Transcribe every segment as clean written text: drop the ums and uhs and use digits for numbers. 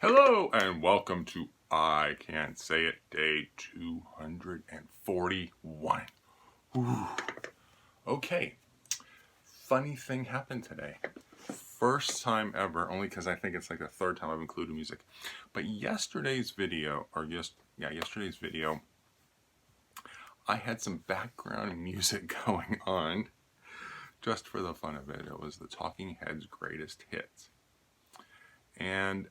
Hello and welcome to I Can't Say It Day 241. Ooh. Okay, funny thing happened today. First time ever, only because I think it's like the third time I've included music. But yesterday's video, I had some background music going on just for the fun of it. It was the Talking Heads' greatest hits. And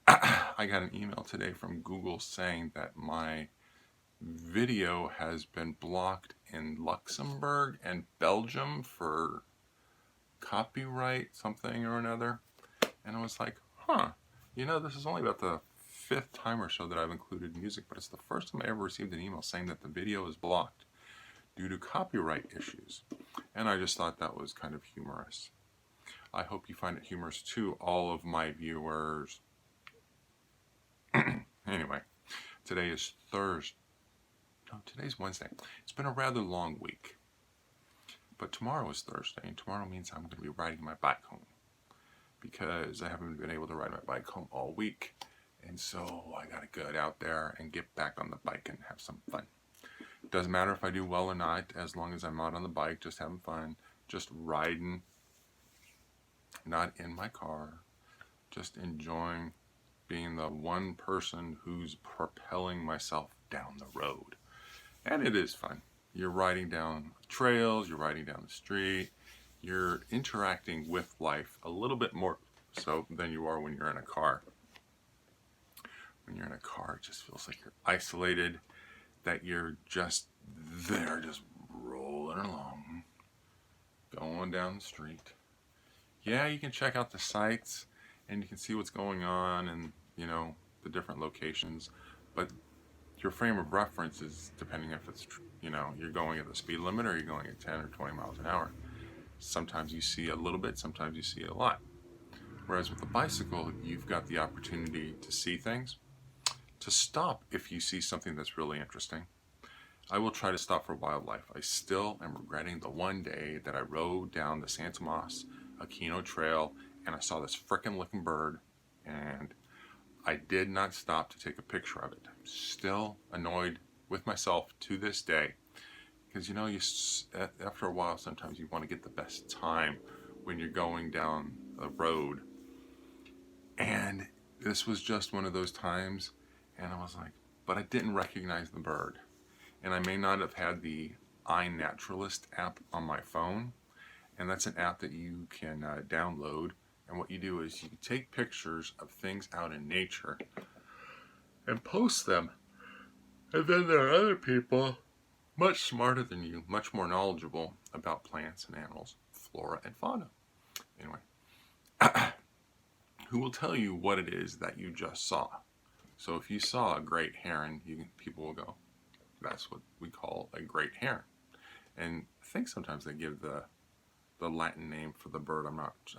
I got an email today from Google saying that my video has been blocked in Luxembourg and Belgium for copyright something or another. And I was like, this is only about the fifth time or so that I've included music, but it's the first time I ever received an email saying that the video is blocked due to copyright issues. And I just thought that was kind of humorous. I hope you find it humorous too, all of my viewers. Anyway, today is Thursday. No, today's Wednesday. It's been a rather long week. But tomorrow is Thursday, and tomorrow means I'm going to be riding my bike home. Because I haven't been able to ride my bike home all week. And so I got to get out there and get back on the bike and have some fun. Doesn't matter if I do well or not, as long as I'm out on the bike, just having fun, just riding, not in my car, just enjoying being the one person who's propelling myself down the road. And it is fun. You're riding down trails, you're riding down the street, you're interacting with life a little bit more so than you are when you're in a car. When you're in a car, it just feels like you're isolated, that you're just there, just rolling along, going down the street. Yeah, you can check out the sights and you can see what's going on and, the different locations, but your frame of reference is depending if it's, you're going at the speed limit or you're going at 10 or 20 miles an hour. Sometimes you see a little bit, sometimes you see a lot. Whereas with the bicycle, you've got the opportunity to see things, to stop if you see something that's really interesting. I will try to stop for wildlife. I still am regretting the one day that I rode down the San Tomas Aquino Trail and I saw this frickin' looking bird and I did not stop to take a picture of it. I'm still annoyed with myself to this day because after a while sometimes you want to get the best time when you're going down the road, and this was just one of those times, and I was like, but I didn't recognize the bird, and I may not have had the iNaturalist app on my phone, and that's an app that you can download. And what you do is you take pictures of things out in nature and post them. And then there are other people much smarter than you, much more knowledgeable about plants and animals, flora and fauna. Anyway, who will tell you what it is that you just saw. So if you saw a great heron, people will go, that's what we call a great heron. And I think sometimes they give the Latin name for the bird.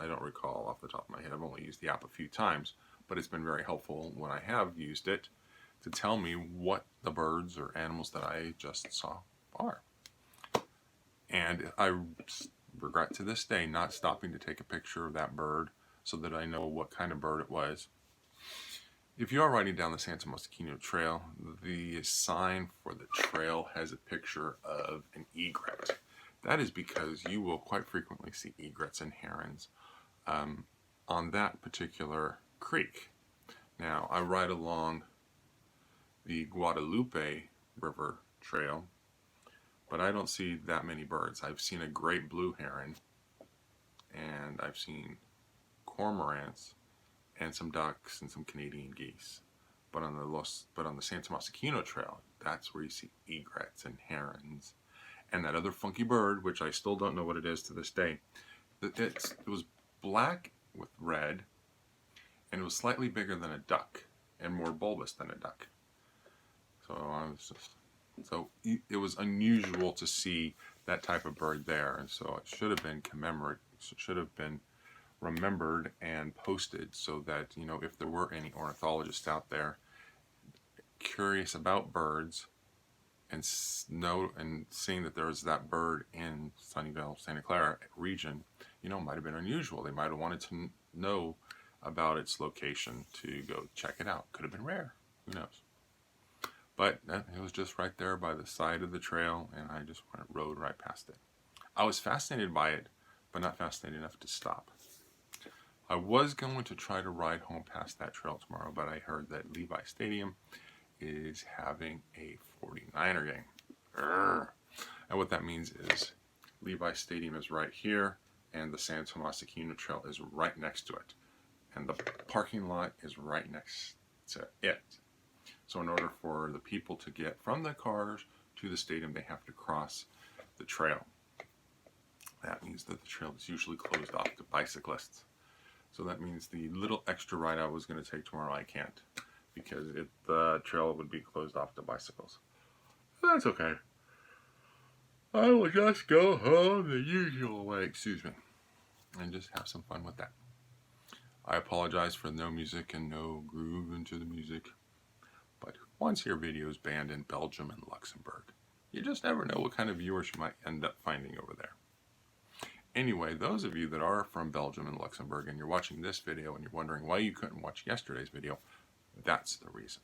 I don't recall off the top of my head. I've only used the app a few times, but it's been very helpful when I have used it to tell me what the birds or animals that I just saw are. And I regret to this day not stopping to take a picture of that bird so that I know what kind of bird it was. If you are riding down the San Tomas Aquino Trail, the sign for the trail has a picture of an egret. That is because you will quite frequently see egrets and herons on that particular creek. Now, I ride along the Guadalupe River Trail, but I don't see that many birds. I've seen a great blue heron, and I've seen cormorants, and some ducks, and some Canadian geese. But on the San Tomas Aquino Trail, that's where you see egrets and herons. And that other funky bird, which I still don't know what it is to this day, it was black with red, and it was slightly bigger than a duck, and more bulbous than a duck. So it was unusual to see that type of bird there, and so it should have been remembered and posted so that, if there were any ornithologists out there curious about birds, and seeing that there was that bird in Sunnyvale, Santa Clara region, might have been unusual. They might have wanted to know about its location to go check it out. Could have been rare. Who knows? But it was just right there by the side of the trail, and I just rode right past it. I was fascinated by it, but not fascinated enough to stop. I was going to try to ride home past that trail tomorrow, but I heard that Levi Stadium is having a 49er game. Urgh. And what that means is Levi Stadium is right here, and the San Tomas Aquino Trail is right next to it. And the parking lot is right next to it. So in order for the people to get from the cars to the stadium, they have to cross the trail. That means that the trail is usually closed off to bicyclists. So that means the little extra ride I was going to take tomorrow, I can't, because the trail would be closed off to bicycles. That's okay. I will just go home the usual way, and just have some fun with that. I apologize for no music and no groove into the music, but who wants to hear videos banned in Belgium and Luxembourg? You just never know what kind of viewers you might end up finding over there. Anyway, those of you that are from Belgium and Luxembourg and you're watching this video and you're wondering why you couldn't watch yesterday's video, that's the reason.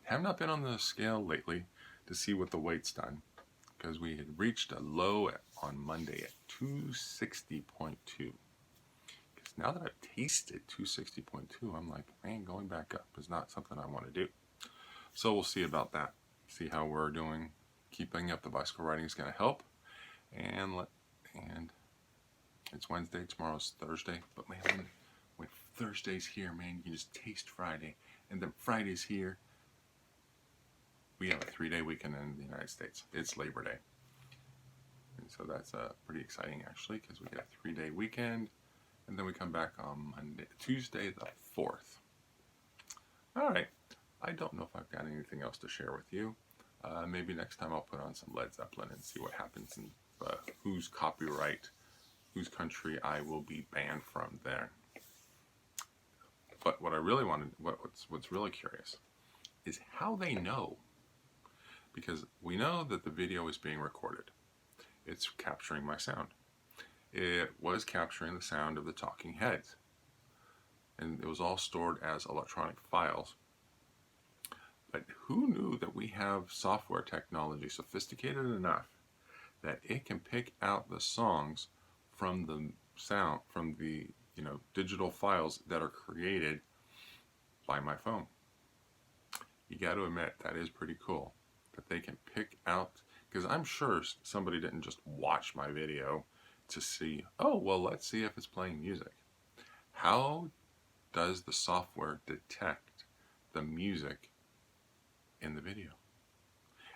Have not been on the scale lately to see what the weight's done, because we had reached a low on Monday at 260.2. Because now that I've tasted 260.2, I'm like, man, going back up is not something I want to do. So we'll see about that. See how we're doing. Keeping up the bicycle riding is going to help. And it's Wednesday, tomorrow's Thursday. But man, when Thursday's here, man, you can just taste Friday. And then Friday's here. We have a 3-day weekend in the United States. It's Labor Day. And so that's pretty exciting, actually, because we get a 3-day weekend. And then we come back on Tuesday the 4th. All right. I don't know if I've got anything else to share with you. Maybe next time I'll put on some Led Zeppelin and see what happens and whose copyright, whose country I will be banned from there. But what I really wanted, what's really curious, is how they know. Because we know that the video is being recorded. It's capturing my sound. It was capturing the sound of the talking heads. And it was all stored as electronic files. But who knew that we have software technology sophisticated enough that it can pick out the songs from the sound, from the digital files that are created by my phone? You got to admit, that is pretty cool. That they can pick out, because I'm sure somebody didn't just watch my video to see, oh, well, let's see if it's playing music. How does the software detect the music in the video?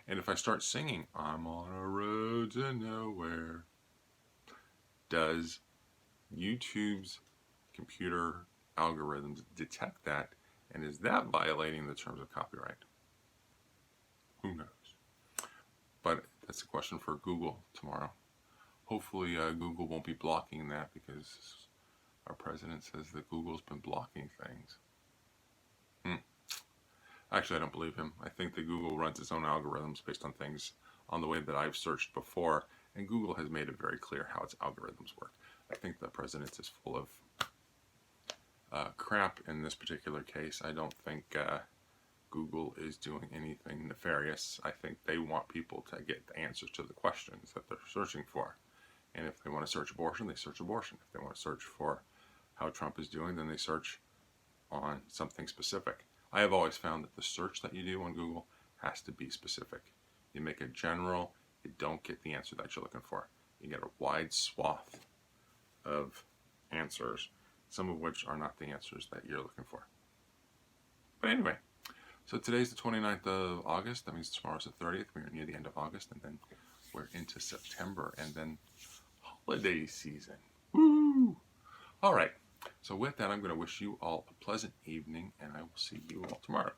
And if I start singing, I'm on a road to nowhere, does YouTube's computer algorithms detect that? And is that violating the terms of copyright? Who knows? But that's a question for Google tomorrow. Hopefully Google won't be blocking that, because our president says that Google's been blocking things. Actually, I don't believe him. I think that Google runs its own algorithms based on things on the way that I've searched before, and Google has made it very clear how its algorithms work. I think the president is full of crap in this particular case. I don't think Google is doing anything nefarious. I think they want people to get the answers to the questions that they're searching for. And if they want to search abortion, they search abortion. If they want to search for how Trump is doing, then they search on something specific. I have always found that the search that you do on Google has to be specific. You make it general, you don't get the answer that you're looking for. You get a wide swath of answers, some of which are not the answers that you're looking for. But anyway, so today's the 29th of August. That means tomorrow's the 30th. We're near the end of August, and then we're into September, and then holiday season. Woo! All right. So with that, I'm going to wish you all a pleasant evening, and I will see you all tomorrow.